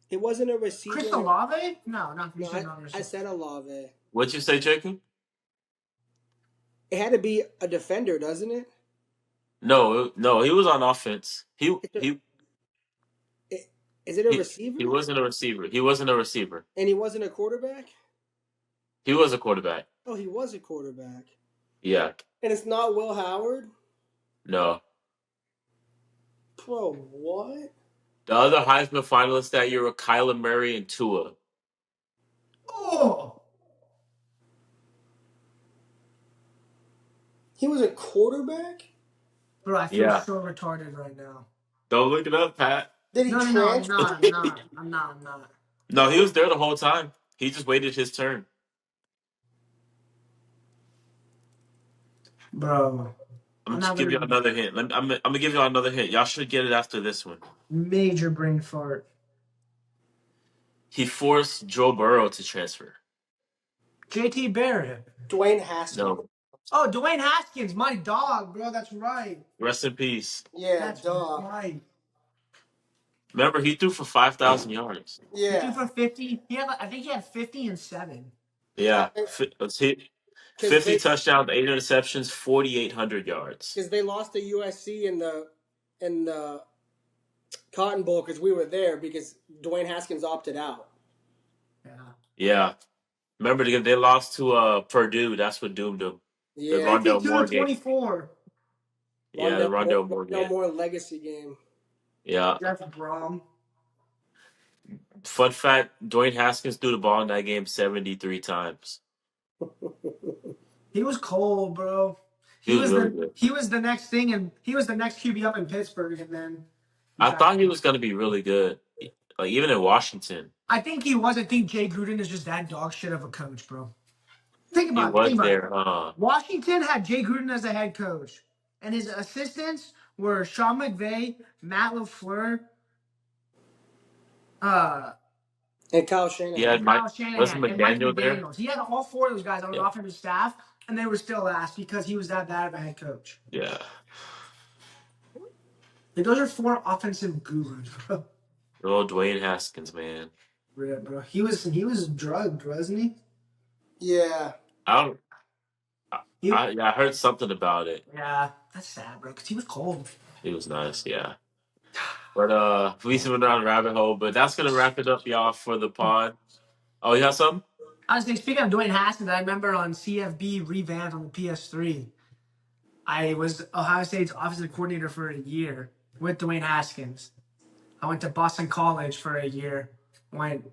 S3: It wasn't a receiver.
S2: Chris Olave? No, not Chris
S3: No,
S2: Olave.
S3: I said Olave.
S1: What'd you say, Jacob?
S3: It had to be a defender, doesn't it?
S1: No, he was on offense.
S3: Is it a receiver?
S1: He wasn't a receiver. He wasn't a receiver.
S3: And he wasn't a quarterback?
S1: He was a quarterback.
S3: Oh, he was a quarterback.
S1: Yeah.
S3: And it's not Will Howard?
S1: No.
S3: Bro, what?
S1: The other Heisman finalists that year were Kyler Murray and Tua.
S2: Oh!
S3: He was a quarterback?
S2: Bro, I feel
S1: Yeah.
S2: so retarded right now.
S1: Don't look it up, Pat.
S3: Did he
S2: No,
S3: transfer?
S2: I'm not.
S1: No, he was there the whole time. He just waited his turn.
S2: Bro.
S1: I'm just give you another hint. I'm gonna give you another hint. Y'all should get it after this one.
S2: Major brain fart.
S1: He forced Joe Burrow to transfer.
S2: JT Barrett.
S3: Dwayne Haskins.
S1: No.
S2: Oh, Dwayne Haskins, my dog, bro. That's right.
S1: Rest in peace.
S3: Yeah,
S2: That's
S3: duh.
S2: right.
S1: Remember, he threw for 5,000 yards.
S2: He
S3: Yeah.
S2: threw for 50. I think he had 50 and 7.
S1: Yeah. Let's hit 50 touchdowns, 8 interceptions, 4,800 yards.
S3: Because they lost to USC in the Cotton Bowl because we were there because Dwayne Haskins opted out.
S2: Yeah.
S1: Yeah. Remember, they lost to Purdue. That's what doomed them.
S3: Yeah.
S1: The Rondell
S2: 52
S1: Moore
S2: to
S1: game.
S2: 24.
S1: Yeah, the Rondell Moore game.
S3: Rondell Moore legacy game.
S1: Yeah.
S2: Jeff Brom.
S1: Fun fact, Dwayne Haskins threw the ball in that game 73 times.
S2: He was cold, bro.
S1: He was really good.
S2: He was the next thing, and he was the next QB up in Pittsburgh, and then
S1: I thought he was going to be really good. Like, even in Washington.
S2: I think he was. I think Jay Gruden is just that dog shit of a coach, bro. Think
S1: He
S2: about
S1: was
S2: it.
S1: there.
S2: Washington had Jay Gruden as a head coach, and his assistants were Sean McVay, Matt LaFleur,
S3: And Kyle Shanahan.
S1: He had
S2: Kyle Shanahan,
S1: wasn't
S2: and Mike
S1: McDaniel there?
S2: McDaniels. He had all 4 of those guys on his offensive staff, and they were still asked because he was that bad of a head coach.
S1: Yeah.
S2: Like, those are 4 offensive gurus, bro.
S1: Oh, Dwayne Haskins, man.
S2: Yeah, bro. He was drugged, wasn't he?
S3: Yeah.
S1: I heard something about it.
S2: Yeah, that's sad, bro. Because he was cold.
S1: He was nice, yeah. But we went down the rabbit hole. But that's gonna wrap it up, y'all, for the pod. Oh, you have something?
S2: I was saying, speaking of Dwayne Haskins, I remember on CFB revamped on the PS3. I was Ohio State's offensive coordinator for a year with Dwayne Haskins. I went to Boston College for a year, went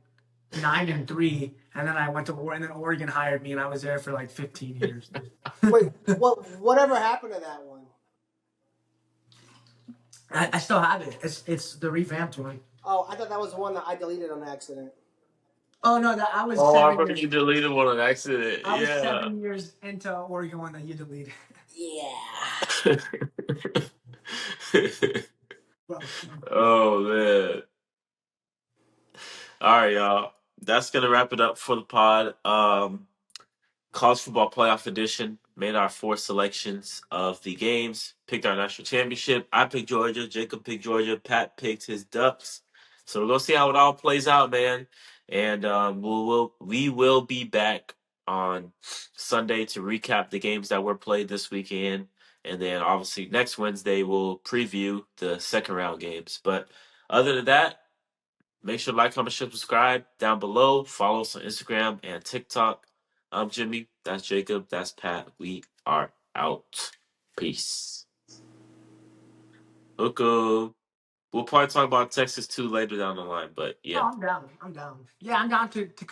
S2: 9-3, and then I went to and then Oregon hired me, and I was there for like 15 years.
S3: Wait, whatever happened to that one?
S2: I still have it. It's the revamped one.
S3: Oh, I thought that was the one that I deleted on accident.
S2: Oh no, that I was
S1: Oh, I
S2: 7
S1: thought
S2: years.
S1: you deleted one on accident.
S2: I was
S1: Yeah.
S2: 7 years into Oregon one that you deleted.
S3: Yeah.
S2: Bro,
S1: Oh man. All right, y'all. That's gonna wrap it up for the pod. College football playoff edition. Made our 4 selections of the games. Picked our national championship. I picked Georgia. Jacob picked Georgia. Pat picked his Ducks. So we're gonna see how it all plays out, man. And we will be back on Sunday to recap the games that were played this weekend. And then obviously next Wednesday we'll preview the second round games. But other than that, make sure to like, comment, share, subscribe down below. Follow us on Instagram and TikTok. I'm Jimmy. That's Jacob. That's Pat. We are out. Peace. Okay. We'll probably talk about Texas too later down the line, but yeah.
S2: oh, I'm down. I'm down. Yeah, I'm down to come.